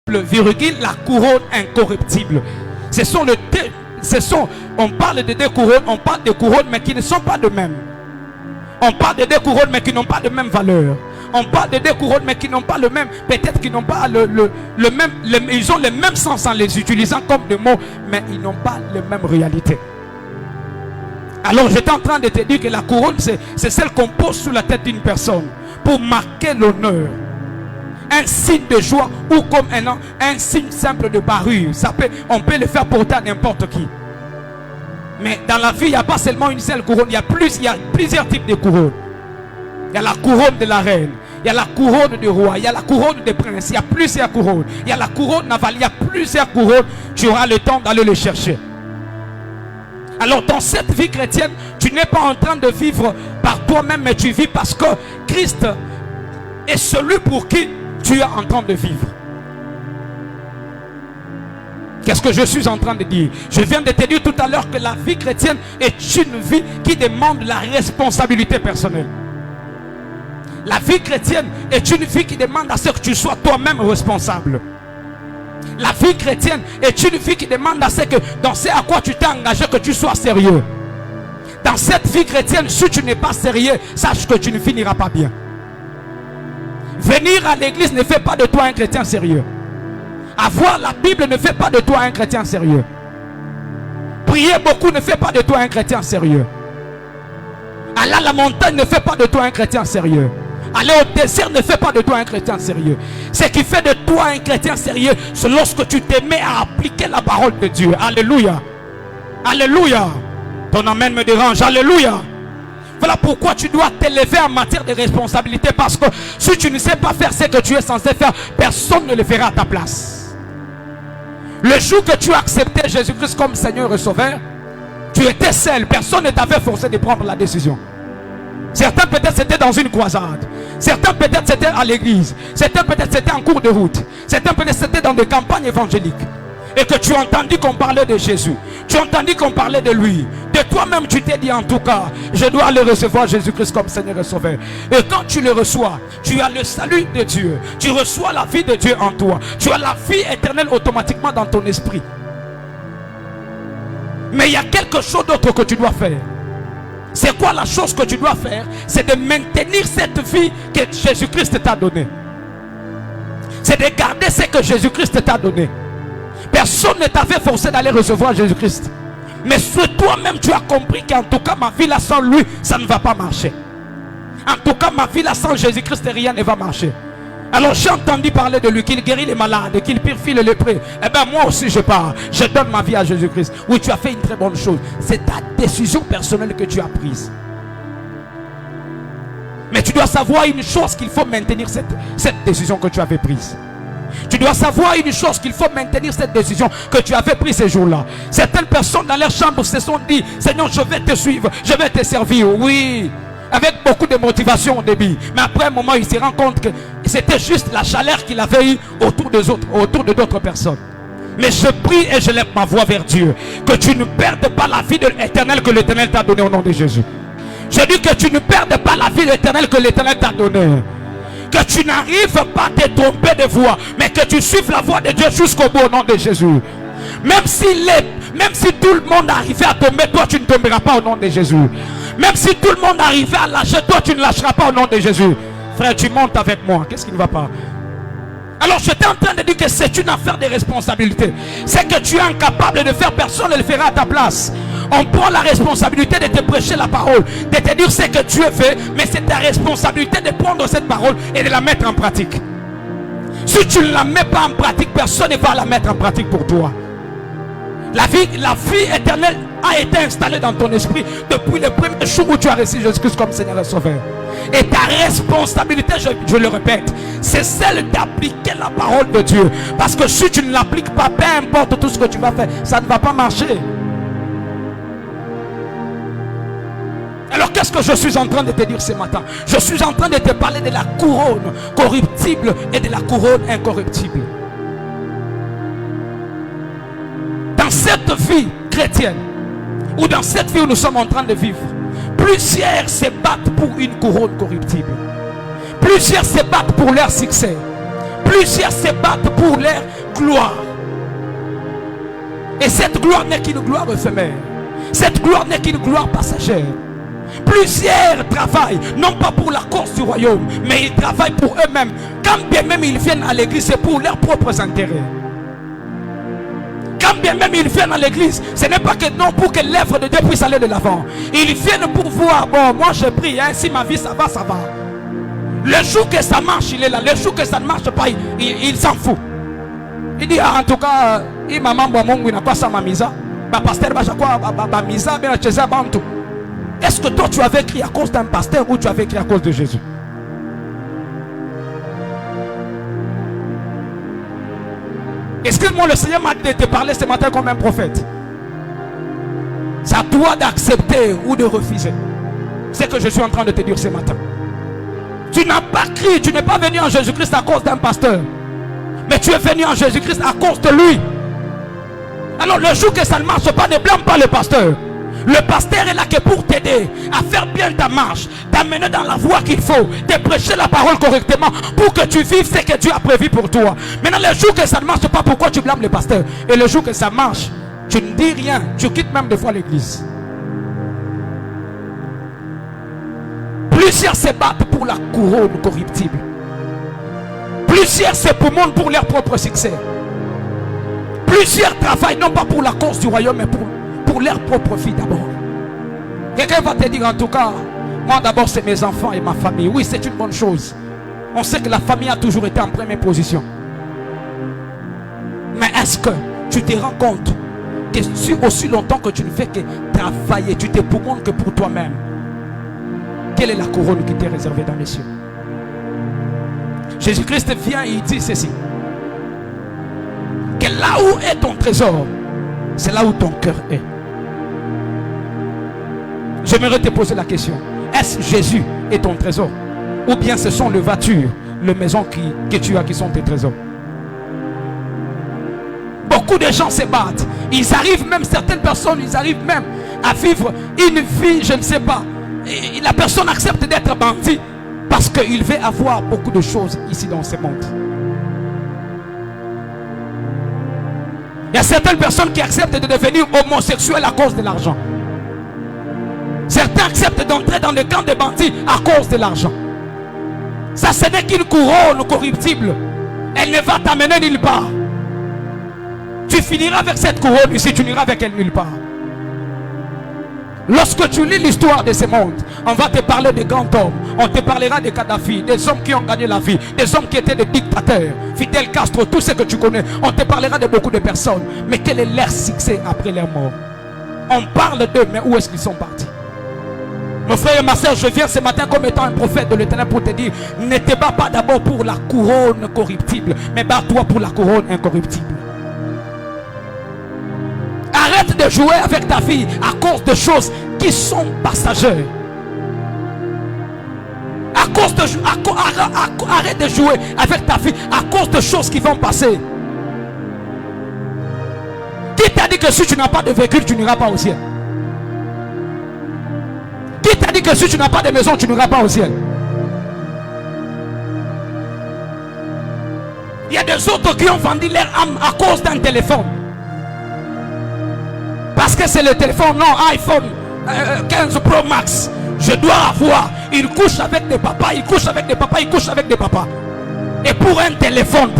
virgule, la couronne incorruptible. On parle de deux couronnes, on parle de couronnes mais qui ne sont pas de même. On parle de deux couronnes mais qui n'ont pas de même valeur. On parle de deux couronnes mais qui n'ont pas le même, peut-être qu'ils n'ont pas le même, ils ont le même sens en les utilisant comme des mots, mais ils n'ont pas la même réalité. Alors j'étais en train de te dire que la couronne c'est celle qu'on pose sur la tête d'une personne pour marquer l'honneur. Un signe de joie ou comme un signe simple de parure. On peut le faire porter à n'importe qui. Mais dans la vie, il n'y a pas seulement une seule couronne. Il y a plusieurs types de couronnes. Il y a la couronne de la reine. Il y a la couronne du roi. Il y a la couronne des princes. Il y a plusieurs couronnes. Il y a la couronne navale. Il y a plusieurs couronnes. Tu auras le temps d'aller les chercher. Alors dans cette vie chrétienne, tu n'es pas en train de vivre par toi-même, mais tu vis parce que Christ est celui pour qui tu es en train de vivre. Qu'est-ce que je suis en train de dire? Je viens de te dire tout à l'heure que la vie chrétienne est une vie qui demande la responsabilité personnelle. La vie chrétienne est une vie qui demande à ce que tu sois toi-même responsable. La vie chrétienne est une vie qui demande à ce que dans ce à quoi tu t'es engagé, que tu sois sérieux. Dans cette vie chrétienne, si tu n'es pas sérieux, sache que tu ne finiras pas bien. Venir à l'église ne fait pas de toi un chrétien sérieux. Avoir la Bible ne fait pas de toi un chrétien sérieux. Prier beaucoup ne fait pas de toi un chrétien sérieux. Aller à la montagne ne fait pas de toi un chrétien sérieux. Aller au désert ne fait pas de toi un chrétien sérieux. Ce qui fait de toi un chrétien sérieux, c'est lorsque tu te mets à appliquer la parole de Dieu. Alléluia. Alléluia. Ton amen me dérange. Alléluia. Voilà pourquoi tu dois t'élever en matière de responsabilité. Parce que si tu ne sais pas faire ce que tu es censé faire, personne ne le fera à ta place. Le jour que tu as accepté Jésus-Christ comme Seigneur et Sauveur, tu étais seul. Personne ne t'avait forcé de prendre la décision. Certains peut-être c'était dans une croisade. Certains peut-être c'était à l'église. Certains peut-être c'était en cours de route. Certains peut-être c'était dans des campagnes évangéliques. Et que tu as entendu qu'on parlait de Jésus. Tu as entendu qu'on parlait de lui. De toi-même tu t'es dit en tout cas, je dois le recevoir Jésus-Christ comme Seigneur et Sauveur. Et quand tu le reçois, tu as le salut de Dieu. Tu reçois la vie de Dieu en toi. Tu as la vie éternelle automatiquement dans ton esprit. Mais il y a quelque chose d'autre que tu dois faire. C'est quoi la chose que tu dois faire? C'est de maintenir cette vie que Jésus-Christ t'a donnée. C'est de garder ce que Jésus-Christ t'a donné. Personne ne t'avait forcé d'aller recevoir Jésus-Christ. Mais toi-même tu as compris qu'en tout cas ma vie là sans lui, ça ne va pas marcher. En tout cas ma vie là sans Jésus-Christ, rien ne va marcher. Alors j'ai entendu parler de lui, qu'il guérit les malades, qu'il purifie les lépreux. Eh bien moi aussi je pars, je donne ma vie à Jésus-Christ. Oui, tu as fait une très bonne chose. C'est ta décision personnelle que tu as prise. Mais tu dois savoir une chose, qu'il faut maintenir cette décision que tu avais prise. Tu dois savoir une chose, qu'il faut maintenir cette décision que tu avais prise ce jour-là. Certaines personnes dans leur chambre se sont dit, Seigneur, je vais te suivre, je vais te servir. Oui, avec beaucoup de motivation au début. Mais après un moment, il se rend compte que c'était juste la chaleur qu'il avait eue autour de d'autres personnes. Mais je prie et je lève ma voix vers Dieu. Que tu ne perdes pas la vie éternelle que l'Éternel t'a donnée au nom de Jésus. Je dis que tu ne perdes pas la vie éternelle que l'Éternel t'a donnée. Que tu n'arrives pas à te tromper de voix, mais que tu suives la voix de Dieu jusqu'au bout au nom de Jésus. Même si tout le monde arrivait à tomber, toi tu ne tomberas pas au nom de Jésus. Même si tout le monde arrivait à lâcher, toi tu ne lâcheras pas au nom de Jésus. Frère, tu montes avec moi. Qu'est-ce qui ne va pas? Alors j'étais en train de dire que c'est une affaire de responsabilité. C'est que tu es incapable de faire, personne ne le fera à ta place. On prend la responsabilité de te prêcher la parole, de te dire ce que tu as fait, mais c'est ta responsabilité de prendre cette parole et de la mettre en pratique. Si tu ne la mets pas en pratique, personne ne va la mettre en pratique pour toi. La vie éternelle a été installée dans ton esprit depuis le premier jour où tu as reçu Jésus-Christ comme Seigneur et Sauveur. Et ta responsabilité, je le répète, c'est celle d'appliquer la parole de Dieu. Parce que si tu ne l'appliques pas, peu importe tout ce que tu vas faire, ça ne va pas marcher. Alors qu'est-ce que je suis en train de te dire ce matin? Je suis en train de te parler de la couronne corruptible et de la couronne incorruptible. Dans cette vie chrétienne, ou dans cette vie où nous sommes en train de vivre, plusieurs se battent pour une couronne corruptible. Plusieurs se battent pour leur succès. Plusieurs se battent pour leur gloire. Et cette gloire n'est qu'une gloire éphémère. Cette gloire n'est qu'une gloire passagère. Plusieurs travaillent, non pas pour la cause du royaume, mais ils travaillent pour eux-mêmes. Quand bien même ils viennent à l'église, c'est pour leurs propres intérêts. Quand bien même ils viennent à l'église, ce n'est pas que non pour que l'œuvre de Dieu puisse aller de l'avant. Ils viennent pour voir, bon, moi je prie, hein, si ma vie ça va, ça va. Le jour que ça marche, il est là. Le jour que ça ne marche pas, il s'en fout. Il dit, ah, en tout cas, il m'a dit, il n'a pas ça, ma misa. Ma pasteur, ma misa, bien chez Bantu. Est-ce que toi tu avais écrit à cause d'un pasteur ou tu avais écrit à cause de Jésus? Excuse-moi, le Seigneur m'a dit de te parler ce matin comme un prophète. C'est à toi d'accepter ou de refuser. C'est ce que je suis en train de te dire ce matin. Tu n'as pas crié, tu n'es pas venu en Jésus-Christ à cause d'un pasteur. Mais tu es venu en Jésus-Christ à cause de lui. Alors le jour que ça ne marche pas, ne blâme pas le pasteur. Le pasteur est là que pour t'aider à faire bien ta marche, t'amener dans la voie qu'il faut, de prêcher la parole correctement pour que tu vives ce que Dieu a prévu pour toi. Maintenant, le jour que ça ne marche pas, pourquoi tu blâmes le pasteur? Et le jour que ça marche, tu ne dis rien, tu quittes même des fois l'église. Plusieurs se battent pour la couronne corruptible. Plusieurs se poumonnent pour leur propre succès. Plusieurs travaillent non pas pour la cause du royaume, mais pour leur propre vie d'abord. Quelqu'un va te dire en tout cas, moi d'abord c'est mes enfants et ma famille. Oui, c'est une bonne chose. On sait que la famille a toujours été en première position. Mais est-ce que tu te rends compte que si aussi longtemps que tu ne fais que travailler, tu te poumonnes que pour toi-même, quelle est la couronne qui t'est réservée dans les cieux? Jésus-Christ vient et il dit ceci, que là où est ton trésor, c'est là où ton cœur est. J'aimerais te poser la question, est-ce Jésus est ton trésor, ou bien ce sont les voitures, les maisons que tu as qui sont tes trésors? Beaucoup de gens se battent. Ils arrivent même, certaines personnes, ils arrivent même à vivre une vie, je ne sais pas. Et la personne accepte d'être bandit parce qu'il veut avoir beaucoup de choses ici dans ce monde. Il y a certaines personnes qui acceptent de devenir homosexuels à cause de l'argent. Certains acceptent d'entrer dans le camp des bandits à cause de l'argent. Ça, ce n'est qu'une couronne corruptible. Elle ne va t'amener nulle part. Tu finiras avec cette couronne ici, tu n'iras avec elle nulle part. Lorsque tu lis l'histoire de ce monde, on va te parler de grands hommes. On te parlera de Kadhafi, des hommes qui ont gagné la vie, des hommes qui étaient des dictateurs, Fidel Castro, tout ce que tu connais. On te parlera de beaucoup de personnes. Mais quel est leur succès après leur mort? On parle d'eux, mais où est-ce qu'ils sont partis? Mon frère et ma soeur, je viens ce matin comme étant un prophète de l'Éternel pour te dire, ne te bats pas d'abord pour la couronne corruptible, mais bats-toi pour la couronne incorruptible. Arrête de jouer avec ta vie à cause de choses qui sont passagères. Arrête de jouer avec ta vie à cause de choses qui vont passer. Qui t'a dit que si tu n'as pas de véhicule, tu n'iras pas au ciel? Qui t'a dit que si tu n'as pas de maison, tu n'iras pas au ciel? Il y a des autres qui ont vendu leur âme à cause d'un téléphone. Parce que c'est le téléphone, non, iPhone 15 Pro Max. Je dois avoir. Il couche avec des papas, il couche avec des papas, il couche avec des papas. Et pour un téléphone,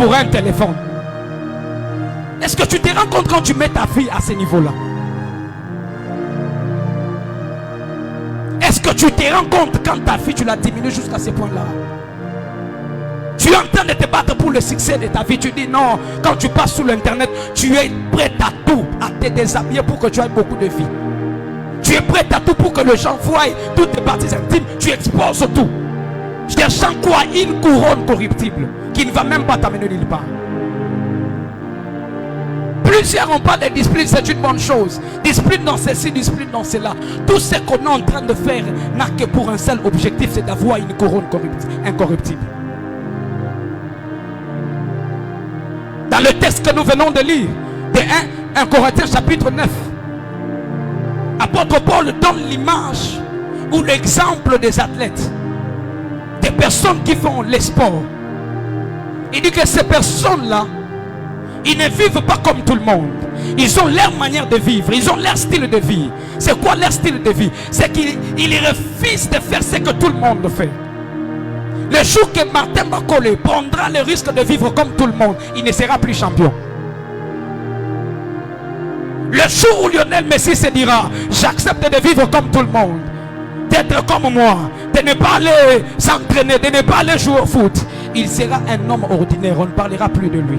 Est-ce que tu te rends compte quand tu mets ta vie à ce niveau-là? Est-ce que tu te rends compte quand ta vie, tu la diminues jusqu'à ce point-là? Tu es en train de te battre pour le succès de ta vie. Tu dis non, quand tu passes sur l'internet, tu es prêt à tout, à te déshabiller pour que tu aies beaucoup de vie. Tu es prêt à tout pour que les gens voient toutes tes parties intimes. Tu exposes tout. Cherchant quoi? Une couronne corruptible qui ne va même pas t'amener nulle part. Plusieurs n'ont pas de discipline, c'est une bonne chose. Discipline dans ceci, discipline dans cela. Tout ce qu'on est en train de faire n'a que pour un seul objectif, c'est d'avoir une couronne incorruptible. Dans le texte que nous venons de lire, de 1 Corinthiens chapitre 9, apôtre Paul donne l'image ou l'exemple des athlètes, des personnes qui font les sports. Il dit que ces personnes-là, ils ne vivent pas comme tout le monde. Ils ont leur manière de vivre. Ils ont leur style de vie. C'est quoi leur style de vie? C'est qu'ils refusent de faire ce que tout le monde fait. Le jour que Martin Bakole prendra le risque de vivre comme tout le monde, il ne sera plus champion. Le jour où Lionel Messi se dira, j'accepte de vivre comme tout le monde, d'être comme moi, de ne pas aller s'entraîner, de ne pas aller jouer au foot, il sera un homme ordinaire. On ne parlera plus de lui.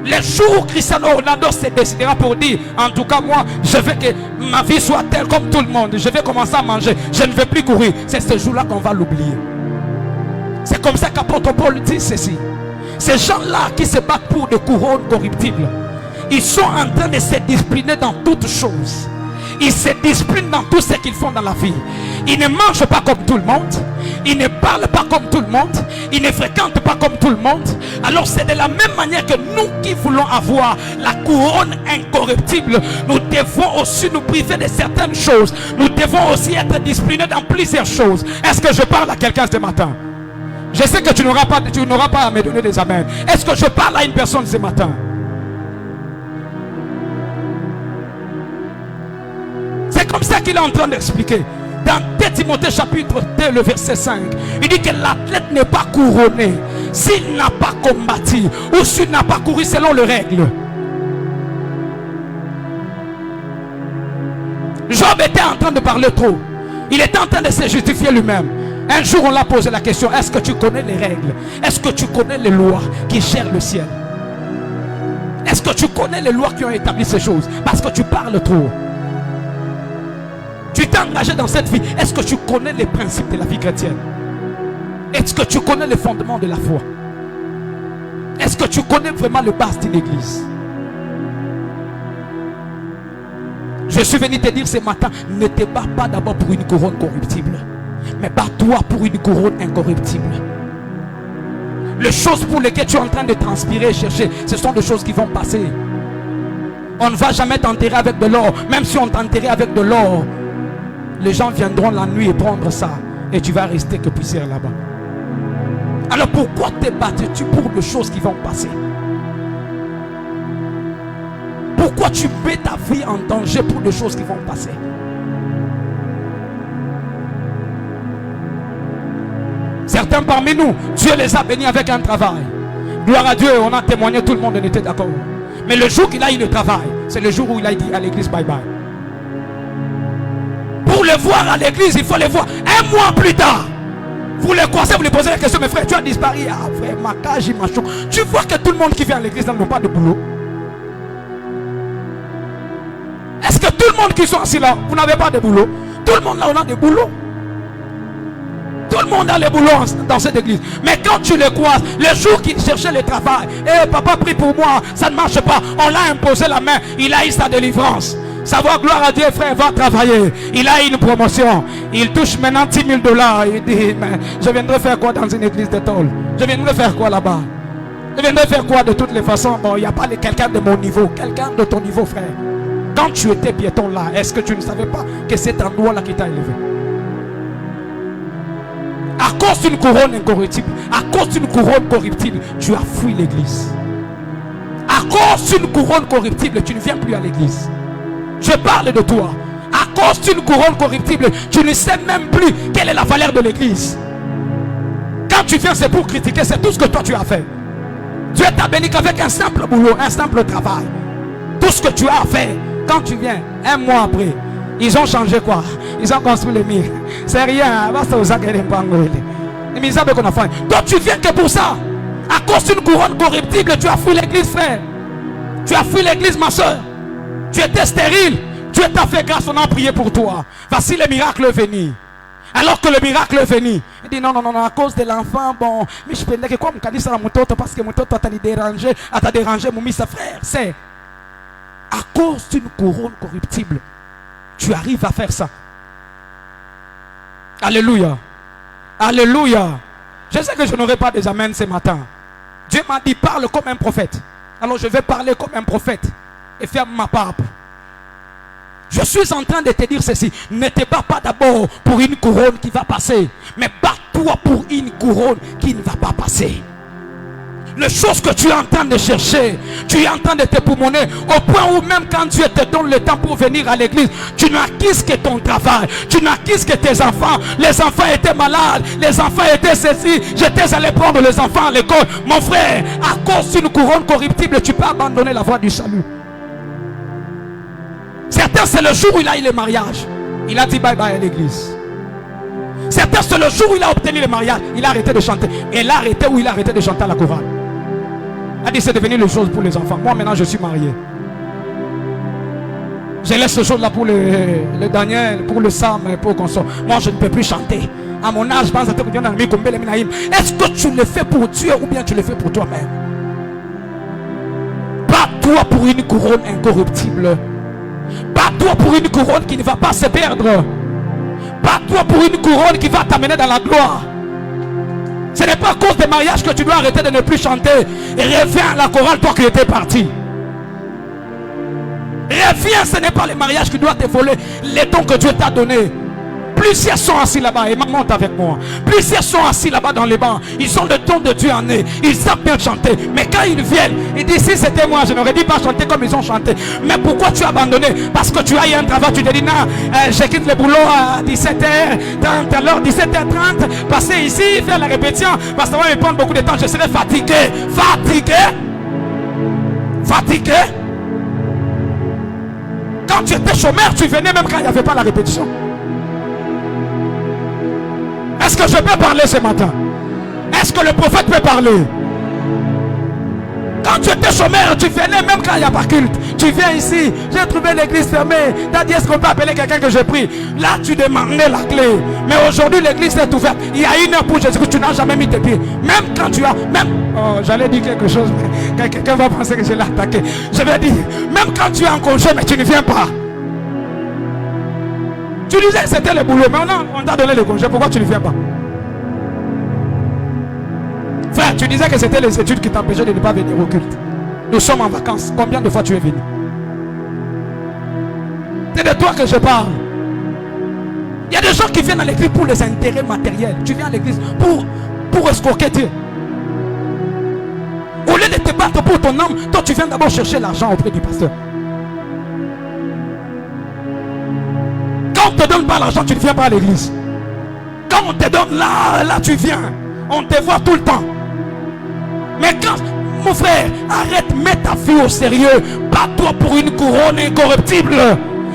Le jour où Cristiano Ronaldo se décidera pour dire, en tout cas moi, je veux que ma vie soit telle comme tout le monde, je vais commencer à manger, je ne vais plus courir, c'est ce jour-là qu'on va l'oublier. C'est comme ça qu'apôtre Paul dit ceci. Ces gens-là qui se battent pour des couronnes corruptibles, ils sont en train de se discipliner dans toutes choses. Ils se disciplinent dans tout ce qu'ils font dans la vie. Ils ne mangent pas comme tout le monde. Ils ne parlent pas comme tout le monde. Ils ne fréquentent pas comme tout le monde. Alors c'est de la même manière que nous qui voulons avoir la couronne incorruptible, nous devons aussi nous priver de certaines choses. Nous devons aussi être disciplinés dans plusieurs choses. Est-ce que je parle à quelqu'un ce matin? Je sais que tu n'auras pas à me donner des amens. Est-ce que je parle à une personne ce matin? C'est comme ça qu'il est en train d'expliquer. Dans 2 Timothée chapitre 2, le verset 5, il dit que l'athlète n'est pas couronné s'il n'a pas combattu ou s'il n'a pas couru selon les règles. Job était en train de parler trop. Il était en train de se justifier lui-même. Un jour on l'a posé la question, est-ce que tu connais les règles? Est-ce que tu connais les lois qui gèrent le ciel? Est-ce que tu connais les lois qui ont établi ces choses? Parce que tu parles trop. Tu t'es engagé dans cette vie. Est-ce que tu connais les principes de la vie chrétienne? Est-ce que tu connais les fondements de la foi? Est-ce que tu connais vraiment le base d'une église? Je suis venu te dire ce matin, ne te bats pas d'abord pour une couronne corruptible, mais bats-toi pour une couronne incorruptible. Les choses pour lesquelles tu es en train de transpirer et chercher, ce sont des choses qui vont passer. On ne va jamais t'enterrer avec de l'or. Même si on t'enterrait avec de l'or, les gens viendront la nuit et prendre ça, et tu vas rester que poussière là-bas. Alors pourquoi te battes-tu pour des choses qui vont passer? Pourquoi tu mets ta vie en danger pour des choses qui vont passer? Certains parmi nous, Dieu les a bénis avec un travail. Gloire à Dieu, on a témoigné, tout le monde était d'accord. Mais le jour qu'il a eu le travail, c'est le jour où il a dit à l'église bye bye. Pour le voir à l'église, il faut le voir un mois plus tard. Vous le croisez, vous lui posez la question, mais frère, tu as disparu. Ah frère, ma cage, machin. Tu vois que tout le monde qui vient à l'église n'a pas de boulot. Est-ce que tout le monde qui sont assis là, vous n'avez pas de boulot? Tout le monde là, on a des boulots. Tout le monde a les boulots dans cette église. Mais quand tu le croises, le jour qu'il cherchait le travail, papa prie pour moi, ça ne marche pas. On l'a imposé la main, il a eu sa délivrance. Savoir, gloire à Dieu, frère, va travailler. Il a eu une promotion. Il touche maintenant 10 000 $. Il dit, mais je viendrai faire quoi dans une église de tôle? Je viendrai faire quoi là-bas? Je viendrai faire quoi de toutes les façons? Bon, il n'y a pas quelqu'un de mon niveau, quelqu'un de ton niveau, frère. Quand tu étais piéton là, est-ce que tu ne savais pas que c'est un endroit là qui t'a élevé? À cause d'une couronne incorruptible, à cause d'une couronne corruptible, tu as fui l'église. À cause d'une couronne corruptible, tu ne viens plus à l'église. Je parle de toi. À cause d'une couronne corruptible, tu ne sais même plus quelle est la valeur de l'église. Quand tu viens, c'est pour critiquer, c'est tout ce que toi tu as fait. Dieu t'a béni qu'avec un simple boulot, un simple travail. Tout ce que tu as fait, quand tu viens, un mois après, ils ont changé quoi? Ils ont construit les murs. C'est rien. Toi, tu viens que pour ça. À cause d'une couronne corruptible, tu as fui l'église, frère. Tu as fui l'église, ma soeur. Tu étais stérile. Dieu t'a fait grâce, on a prié pour toi. Voici le miracle venu. Alors que le miracle est venu, il dit non, à cause de l'enfant, bon, mais je peux dire que quoi, je dis ça à mon toto parce que mon toto t'a dérangé, mon mis frère. C'est à cause d'une couronne corruptible. Tu arrives à faire ça. Alléluia. Alléluia. Je sais que je n'aurai pas des amens ce matin. Dieu m'a dit parle comme un prophète. Alors je vais parler comme un prophète et faire ma part. Je suis en train de te dire ceci. Ne te bats pas d'abord pour une couronne qui va passer, mais bats-toi pour une couronne qui ne va pas passer. les choses que tu es en train de chercher, tu es en train de te poumonner au point où même quand Dieu te donne le temps pour venir à l'église, tu n'acquises que ton travail, tu n'acquises que tes enfants. Les enfants étaient malades, les enfants étaient saisis, j'étais allé prendre les enfants à l'école. Mon frère, à cause d'une couronne corruptible, tu peux abandonner la voie du salut. Certains, c'est le jour où il a eu le mariage, il a dit bye bye à l'église. Certains, c'est le jour où il a obtenu le mariage, il a arrêté de chanter. Et il a arrêté où il a arrêté de chanter à la chorale. Il a dit c'est devenu une chose pour les enfants. Moi maintenant je suis marié. Je laisse ce chose là pour le Daniel, pour le Sam, pour qu'on soit. Moi je ne peux plus chanter. À mon âge, est-ce que tu le fais pour Dieu ou bien tu le fais pour toi-même? Bats-toi pour une couronne incorruptible. Bats-toi pour une couronne qui ne va pas se perdre. Bats-toi pour une couronne qui va t'amener dans la gloire. Ce n'est pas à cause des mariages que tu dois arrêter de ne plus chanter. Et reviens à la chorale, toi qui étais parti. Reviens, ce n'est pas les mariages qui doivent te voler les dons que Dieu t'a donnés. Plusieurs sont assis là-bas, et maman monte avec moi. Plusieurs sont assis là-bas dans les bancs. Ils ont le don de Dieu en eux. Ils savent bien chanter. Mais quand ils viennent, ils disent si c'était moi, je n'aurais dit pas chanter comme ils ont chanté. Mais pourquoi tu as abandonné? Parce que tu as eu un travail. Tu te dis non, je quitte le boulot à 17h30, alors 17h30, passer ici, faire la répétition. Parce que ça va me prendre beaucoup de temps. Je serai fatigué. Fatigué. Fatigué. Quand tu étais chômeur, tu venais même quand il n'y avait pas la répétition. Est-ce que je peux parler ce matin? Est-ce que le prophète peut parler? Quand tu étais chômeur, tu venais même quand il n'y a pas culte. Tu viens ici, j'ai trouvé l'église fermée. Tu as dit, est-ce qu'on peut appeler quelqu'un que j'ai pris? Là, tu demandais la clé. Mais aujourd'hui, l'église est ouverte. Il y a une heure pour Jésus, tu n'as jamais mis tes pieds. Même quand tu as... Même... Oh, j'allais dire quelque chose, mais quelqu'un va penser que je l'ai attaqué. Je vais dire, même quand tu es en congé, mais tu ne viens pas. Tu disais que c'était le boulot, mais on t'a donné le congé. Pourquoi tu ne viens pas? Frère, tu disais que c'était les études qui t'empêchaient de ne pas venir au culte. Nous sommes en vacances. Combien de fois tu es venu? C'est de toi que je parle. Il y a des gens qui viennent à l'église pour les intérêts matériels. Tu viens à l'église pour escroquer Dieu. Au lieu de te battre pour ton âme, toi tu viens d'abord chercher l'argent auprès du pasteur. Quand on ne te donne pas l'argent, tu ne viens pas à l'église. Quand on te donne là tu viens. On te voit tout le temps. Mais quand, mon frère, arrête, mets ta vie au sérieux. Bats-toi pour une couronne incorruptible.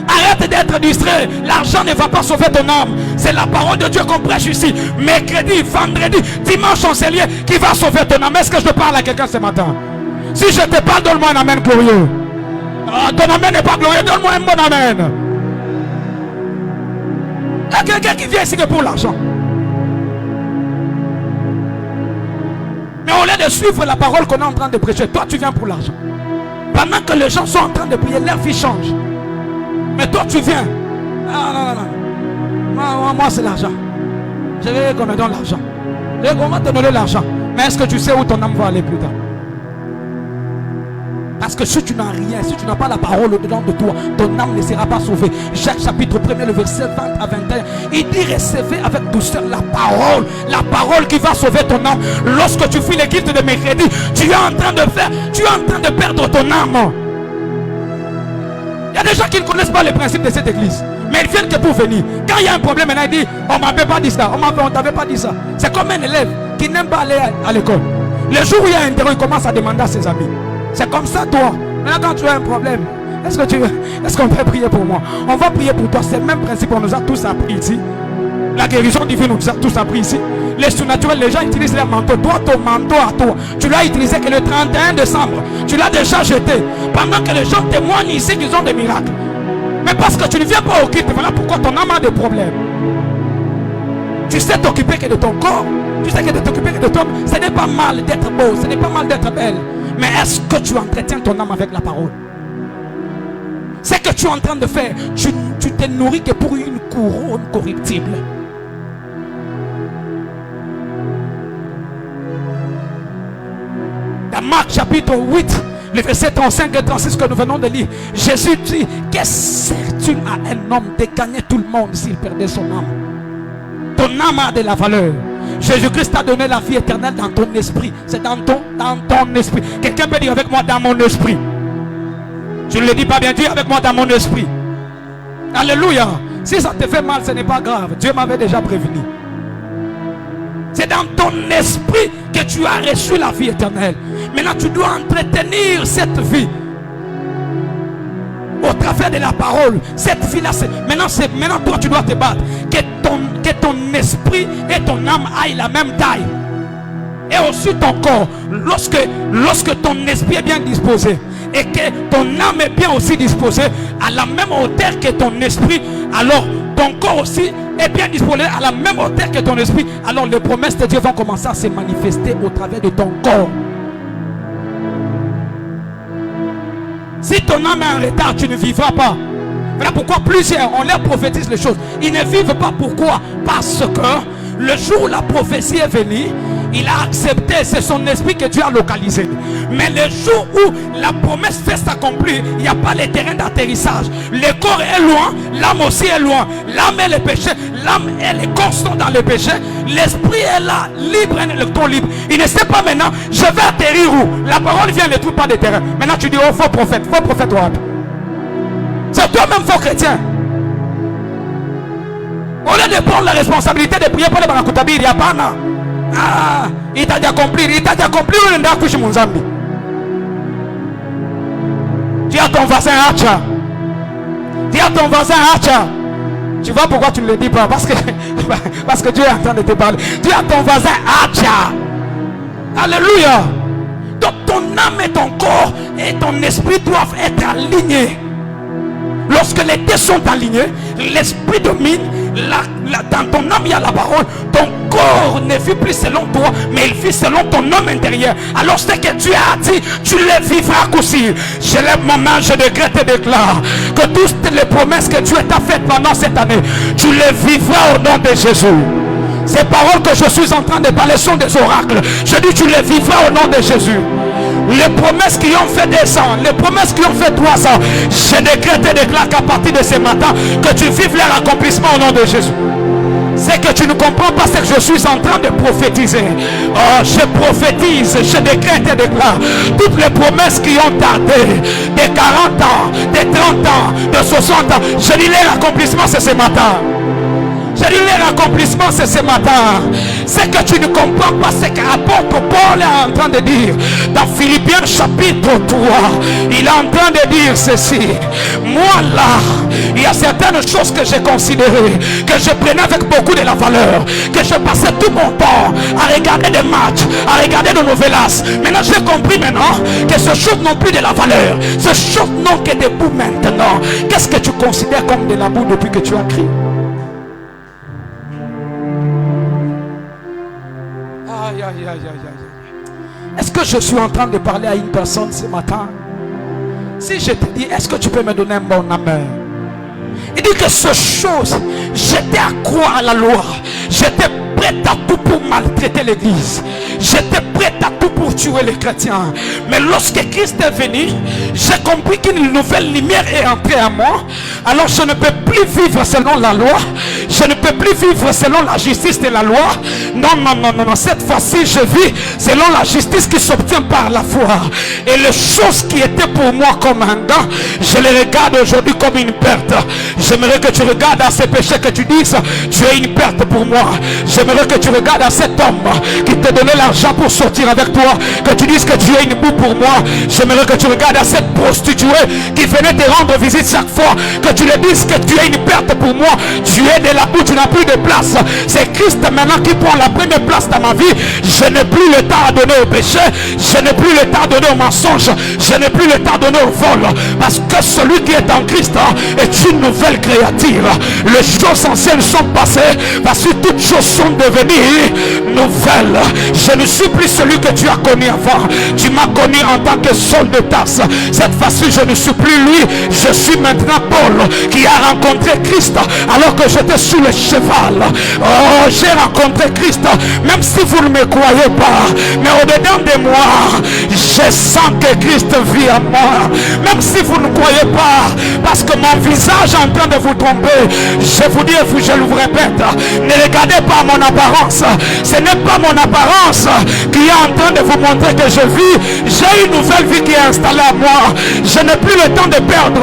Arrête d'être distrait. L'argent ne va pas sauver ton âme. C'est la parole de Dieu qu'on prêche ici. Mercredi, vendredi, dimanche, on sait lié qui va sauver ton âme. Est-ce que je parle à quelqu'un ce matin? Si je te parle, donne-moi un amen glorieux. Ton amen n'est pas glorieux, donne-moi un bon amen. Il y a quelqu'un qui vient ici que pour l'argent. Mais au lieu de suivre la parole qu'on est en train de prêcher, toi tu viens pour l'argent. Pendant que les gens sont en train de prier, leur vie change. Mais toi tu viens. Ah, non. Moi c'est l'argent. Je vais qu'on me donne l'argent. On va te donner l'argent. Mais est-ce que tu sais où ton âme va aller plus tard? Parce que si tu n'as rien, si tu n'as pas la parole au-dedans de toi, ton âme ne sera pas sauvée. Jacques chapitre 1er, le verset 20 à 21. Il dit recevez avec douceur la parole qui va sauver ton âme. Lorsque tu fais les guides de mercredi, tu es en train de perdre ton âme. Il y a des gens qui ne connaissent pas les principes de cette église. Mais ils viennent que pour venir. Quand il y a un problème, maintenant il dit, on ne m'avait pas dit ça, on ne t'avait pas dit ça. C'est comme un élève qui n'aime pas aller à l'école. Le jour où il y a un terrain, il commence à demander à ses amis. C'est comme ça toi. Maintenant quand tu as un problème, est-ce qu'on peut prier pour moi? On va prier pour toi. C'est le même principe qu'on nous a tous appris ici. La guérison divine nous a tous appris ici. Les surnaturels, les gens utilisent leur manteau. Toi, ton manteau à toi, tu l'as utilisé que le 31 décembre. Tu l'as déjà jeté. Pendant que les gens témoignent ici qu'ils ont des miracles. Mais parce que tu ne viens pas au culte, voilà pourquoi ton âme a des problèmes. Tu sais t'occuper que de ton corps. Tu sais que de t'occuper que de ton... Ce n'est pas mal d'être beau, ce n'est pas mal d'être belle. Mais est-ce que tu entretiens ton âme avec la parole? Ce que tu es en train de faire, tu te nourris que pour une couronne corruptible. Dans Marc chapitre 8, le verset 35 et 36 que nous venons de lire, Jésus dit, que sert-il à un homme de gagner tout le monde s'il perdait son âme? Ton âme a de la valeur. Jésus-Christ t'a donné la vie éternelle dans ton esprit. C'est dans ton esprit. Quelqu'un peut dire avec moi dans mon esprit. Je ne le dis pas bien, dis avec moi dans mon esprit. Alléluia. Si ça te fait mal, ce n'est pas grave. Dieu m'avait déjà prévenu. C'est dans ton esprit que tu as reçu la vie éternelle. Maintenant, tu dois entretenir cette vie au travers de la parole. Cette vie-là, maintenant toi, tu dois te battre. Que ton esprit et ton âme aillent la même taille. Et aussi ton corps. Lorsque ton esprit est bien disposé et que ton âme est bien aussi disposée à la même hauteur que ton esprit, alors ton corps aussi est bien disposé à la même hauteur que ton esprit, alors les promesses de Dieu vont commencer à se manifester au travers de ton corps. Si ton âme est en retard, tu ne vivras pas. Voilà pourquoi plusieurs, on leur prophétise les choses. Ils ne vivent pas. Pourquoi? Parce que le jour où la prophétie est venue, il a accepté, c'est son esprit que Dieu a localisé. Mais le jour où la promesse fait s'accomplir, il n'y a pas les terrains d'atterrissage. Le corps est loin, l'âme aussi est loin. L'âme et le péché, l'âme et le corps sont dans le péché. L'esprit est là, libre et le corps libre. Il ne sait pas maintenant, je vais atterrir où? La parole vient, ne trouve pas de terrain. Maintenant tu dis, oh faux prophète what? C'est toi-même faux chrétien. Au lieu de prendre la responsabilité de prier pour les Barakoutabi, il n'y a pas là. Ah, il t'a déjà compris où il a couché mon zambi. Dis à ton voisin Hacha. Dis à ton voisin Hacha. Tu vois pourquoi tu ne le dis pas? Parce que Dieu est en train de te parler. Dis à ton voisin Hacha. Alléluia. Donc ton âme et ton corps et ton esprit doivent être alignés. Lorsque les deux sont alignés, l'esprit domine, dans ton âme il y a la parole, ton corps ne vit plus selon toi, mais il vit selon ton homme intérieur. Alors ce que Dieu a dit, tu le vivras aussi. Je lève ma main, je décrète et déclare que toutes les promesses que Dieu t'a faites pendant cette année, tu les vivras au nom de Jésus. Ces paroles que je suis en train de parler sont des oracles. Je dis tu les vivras au nom de Jésus. Les promesses qui ont fait 2 ans, les promesses qui ont fait 3 ans, je décrète et déclare qu'à partir de ce matin, que tu vives leur accomplissement au nom de Jésus. C'est que tu ne comprends pas ce que je suis en train de prophétiser. Oh, je prophétise, je décrète et déclare toutes les promesses qui ont tardé, de 40 ans, de 30 ans, de 60 ans, je dis leur accomplissement c'est ce matin. Je dis leur accomplissement c'est ce matin. C'est que tu ne comprends pas ce qu'apôtre Paul est en train de dire dans Philippiens chapitre 3. Il est en train de dire ceci. Moi là, il y a certaines choses que j'ai considérées, que je prenais avec beaucoup de la valeur, que je passais tout mon temps à regarder des matchs, à regarder des novelas. Maintenant j'ai compris maintenant que ces choses n'ont plus de la valeur. Ces choses n'ont que des bouts maintenant. Qu'est-ce que tu considères comme de la boue depuis que tu as crié? Est-ce que je suis en train de parler à une personne ce matin? Si je te dis, est-ce que tu peux me donner un bon amen? Il dit que ces choses, j'étais accro à la loi. J'étais prêt à tout pour maltraiter l'église. J'étais prêt à tout pour tuer les chrétiens. Mais lorsque Christ est venu, j'ai compris qu'une nouvelle lumière est entrée à moi. Alors je ne peux plus vivre selon la loi. Je ne peux plus vivre selon la justice de la loi. Non. Cette fois-ci, je vis selon la justice qui s'obtient par la foi. Et les choses qui étaient pour moi comme un gain, je les regarde aujourd'hui comme une perte. J'aimerais que tu regardes à ces péchés que tu dises, tu es une perte pour moi. J'aimerais que tu regardes à cet homme qui te donnait l'argent pour sortir avec toi, que tu dises que tu es une boue pour moi. J'aimerais que tu regardes à cette prostituée qui venait te rendre visite chaque fois, que tu lui dises que tu es une perte pour moi. Tu es de la boue, tu n'as plus de place. C'est Christ maintenant qui prend la première place dans ma vie. Je n'ai plus le temps à donner au péché, je n'ai plus le temps à donner au mensonge, je n'ai plus le temps à donner au vol, parce que celui qui est en Christ est une nouvelle créature. Les choses anciennes sont passées, parce que toutes choses sont devenues nouvelles. Je ne suis plus celui que tu as connu avant. Tu m'as connu en tant que Saul de Tarse. Cette fois-ci je ne suis plus lui, je suis maintenant Paul qui a rencontré Christ alors que j'étais sur le cheval. Oh, j'ai rencontré Christ, même si vous ne me croyez pas, mais au-dedans de moi Je sens que Christ vit en moi. Même si vous ne croyez pas, parce que mon visage est en train de vous tromper, je vous dis, je vous répète, ne regardez pas mon apparence. Ce n'est pas mon apparence qui est en train de vous montrer que je vis. J'ai une nouvelle vie qui est installée à moi. Je n'ai plus le temps de perdre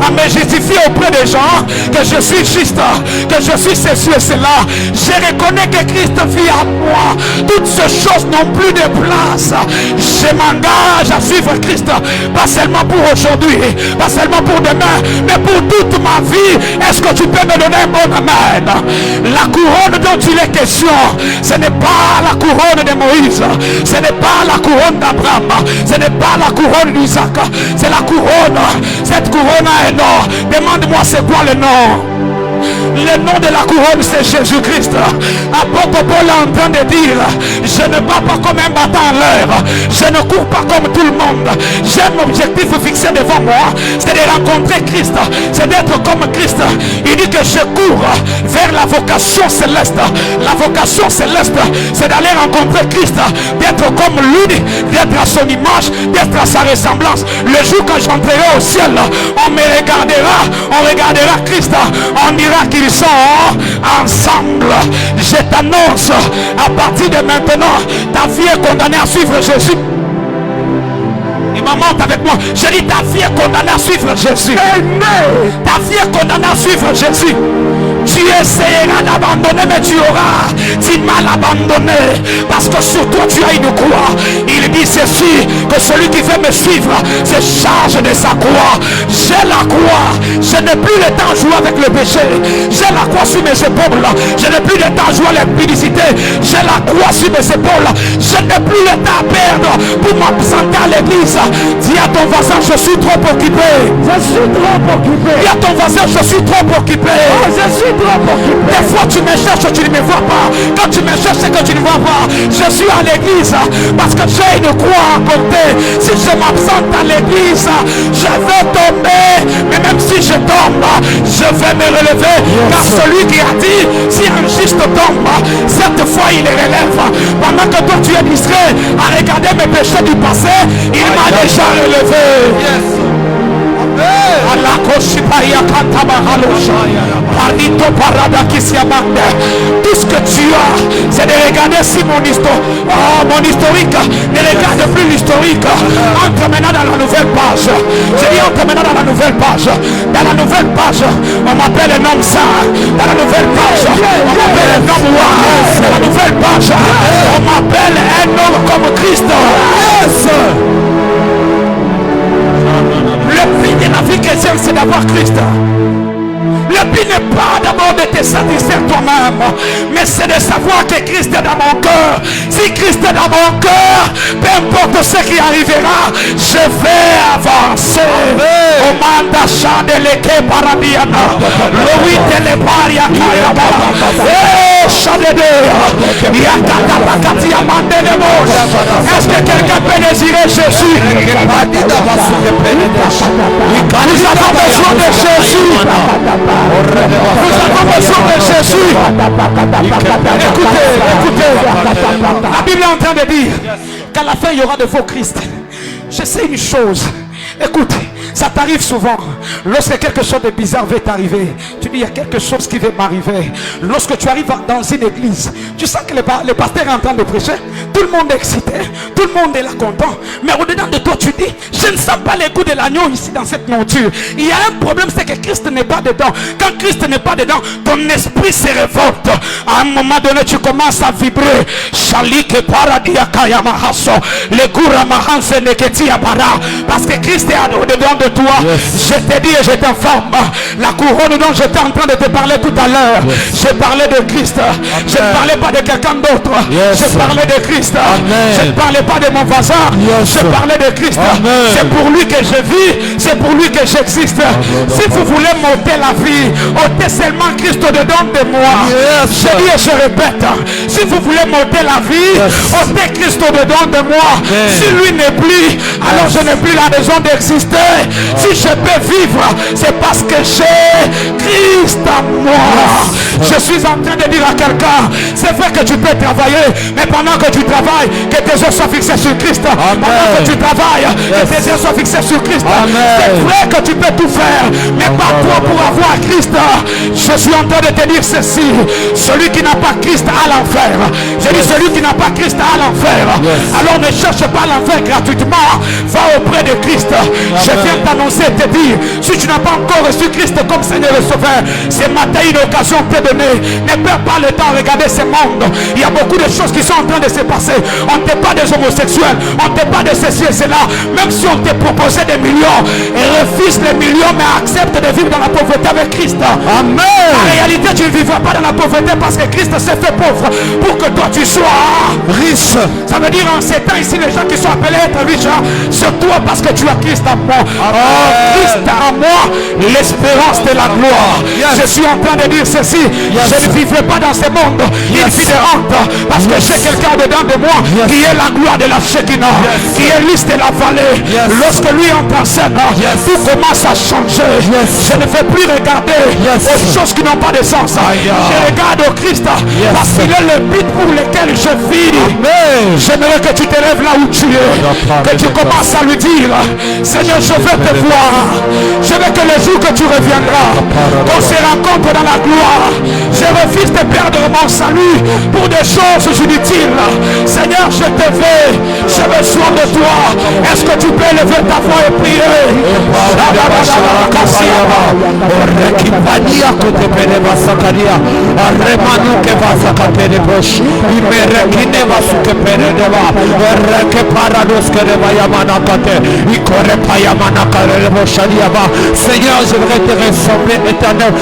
à me justifier auprès des gens que je suis juste, que je suis ceci et cela. Je reconnais que Christ vit en moi. Toutes ces choses n'ont plus de place. Je m'engage à suivre Christ, pas seulement pour aujourd'hui, pas seulement pour demain, mais pour toute ma vie. Est-ce que tu peux me donner un bon amen? La couronne dont il est question, ce n'est pas la couronne de Moïse, ce n'est pas la couronne d'Abraham, ce n'est pas la couronne d'Isaac, c'est la couronne. Cette couronne a un nom. Demande-moi c'est quoi le nom? Le nom de la couronne, c'est Jésus-Christ. Apôtre Paul est en train de dire, je ne bats pas comme un battant en l'air, je ne cours pas comme tout le monde. J'ai un objectif fixé devant moi, c'est de rencontrer Christ, c'est d'être comme Christ. Il dit que je cours vers la vocation céleste. La vocation céleste, c'est d'aller rencontrer Christ, d'être comme lui, d'être à son image, d'être à sa ressemblance. Le jour quand j'entrerai au ciel, on me regardera, on regardera Christ, on dira qu'ils sont ensemble. Je t'annonce, à partir de maintenant, ta vie est condamnée à suivre Jésus. Il monte avec moi. Je dis ta vie est condamnée à suivre Jésus. Amen. Ta vie est condamnée à suivre Jésus. Tu essaieras d'abandonner, mais tu auras du mal abandonné, parce que sur toi tu as une croix. Il dit ceci, que celui qui veut me suivre se charge de sa croix. J'ai la croix. Je n'ai plus le temps de jouer avec le péché. J'ai la croix sur mes épaules. Je n'ai plus le temps de jouer à l'impudicité. J'ai la croix sur mes épaules. Je n'ai plus le temps à perdre pour m'absenter à l'église. Dis à ton voisin, je suis trop occupé. Je suis trop occupé. Dis à ton voisin, je suis trop occupé. Oh, je suis trop occupé. Des fois tu me cherches, tu ne me vois pas. Quand tu me cherches, c'est que tu ne vois pas. Je suis à l'église parce que j'ai une croix à porter. Si je m'absente à l'église, je vais tomber. Mais même si je tombe, je vais me relever. Car celui qui a dit, si un juste tombe, cette fois il les relève. Pendant que toi tu es distrait à regarder mes péchés du passé, il m'a déjà relevé. Yes. Tout ce que tu as, c'est de regarder si mon histoire, mon historique, ne regarde plus l'historique. Entre maintenant dans la nouvelle page. Je dis entre maintenant dans la nouvelle page. Dans la nouvelle page, on m'appelle un homme saint. Dans la nouvelle page, on m'appelle un homme roi. Dans la nouvelle page, on m'appelle un homme comme Christ. Yes. Le but de la vie chrétienne, c'est d'avoir Christ. Le but n'est pas d'abord de te satisfaire toi-même, mais c'est de savoir que Christ est dans mon cœur. Si Christ est dans mon cœur, peu importe ce qui arrivera, je vais avancer. Au mandat de l'équipe paradiana, le 8 de l'éparia kayaba, est-ce que quelqu'un peut désirer Jésus? Nous avons besoin de Jésus. Nous avons besoin de Jésus. Écoutez. La Bible est en train de dire qu'à la fin il y aura de faux Christ. Je sais une chose. Écoute, ça t'arrive souvent. Lorsque quelque chose de bizarre va t'arriver, tu dis il y a quelque chose qui va m'arriver. Lorsque tu arrives dans une église, tu sens que le pasteur est en train de prêcher. Tout le monde est excité, tout le monde est là content. Mais au-dedans de toi, tu dis, je ne sens pas les goûts de l'agneau ici dans cette monture. Il y a un problème, c'est que Christ n'est pas dedans. Quand Christ n'est pas dedans, ton esprit se révolte. À un moment donné, tu commences à vibrer. Parce que Christ est au-dedans de toi. Yes. Je te dis et je t'informe, la couronne dont j'étais en train de te parler tout à l'heure, yes. Je parlais de Christ. Amen. Je ne parlais pas de quelqu'un d'autre. Yes. Je parlais de Christ. Amen. Je ne parlais pas de mon voisin. Yes. Je parlais de Christ. C'est pour lui que je vis, c'est pour lui que j'existe. Si vous voulez monter la vie, ôtez seulement Christ au-dedans de moi. Yes. Je dis et je répète, si vous voulez monter la vie, yes. Ôtez Christ au-dedans de moi. Amen. Si lui n'est plus, alors je n'ai plus la raison d'exister. Si je peux vivre, c'est parce que j'ai Christ en moi. Je suis en train de dire à quelqu'un, c'est vrai que tu peux travailler, mais pendant que tu travailles, que tes yeux soient fixés sur Christ. Pendant que tu travailles, que tes yeux soient fixés sur Christ. C'est vrai que tu peux tout faire, mais pas toi pour avoir Christ. Je suis en train de te dire ceci, celui qui n'a pas Christ à l'enfer. J'ai dit celui qui n'a pas Christ à l'enfer. Alors ne cherche pas l'enfer gratuitement, va auprès de Christ. Je viens t'annoncer et te dire, si tu n'as pas encore reçu Christ comme Seigneur et Sauveur, c'est matin une occasion te donner. Ne perds pas le temps à regarder ce monde. Il y a beaucoup de choses qui sont en train de se passer. On ne t'est pas des homosexuels, on ne t'est pas de ceci et cela. Même si on t'a proposé des millions, et refuse les millions, mais accepte de vivre dans la pauvreté avec Christ. Amen. En réalité, tu ne vivras pas dans la pauvreté parce que Christ s'est fait pauvre pour que toi tu sois riche. Ça veut dire en ces temps ici, les gens qui sont appelés à être riches, c'est toi parce que tu as Christ en moi. Christ en moi, l'espérance de la gloire. Je suis en train de dire ceci, je ne vivrai pas dans ce monde une vie de honte, parce que j'ai quelqu'un dedans de moi qui est la gloire de la Shekinah, qui est lisse de la vallée. Lorsque lui entre en scène, tout commence à changer. Je ne vais plus regarder aux choses qui n'ont pas de sens. Je regarde au Christ parce qu'il est le but pour lequel je vis. J'aimerais que tu te lèves là où tu es, que tu commences à lui dire, Seigneur, je veux te voir. Je veux que le jour que tu reviendras, qu'on se rencontre dans la gloire. Je refuse de perdre mon salut pour des choses inutiles. Seigneur, je te veux. Je veux soin de toi. Est-ce que tu peux lever ta voix et prier? Seigneur, je voudrais te ressembler, éternel.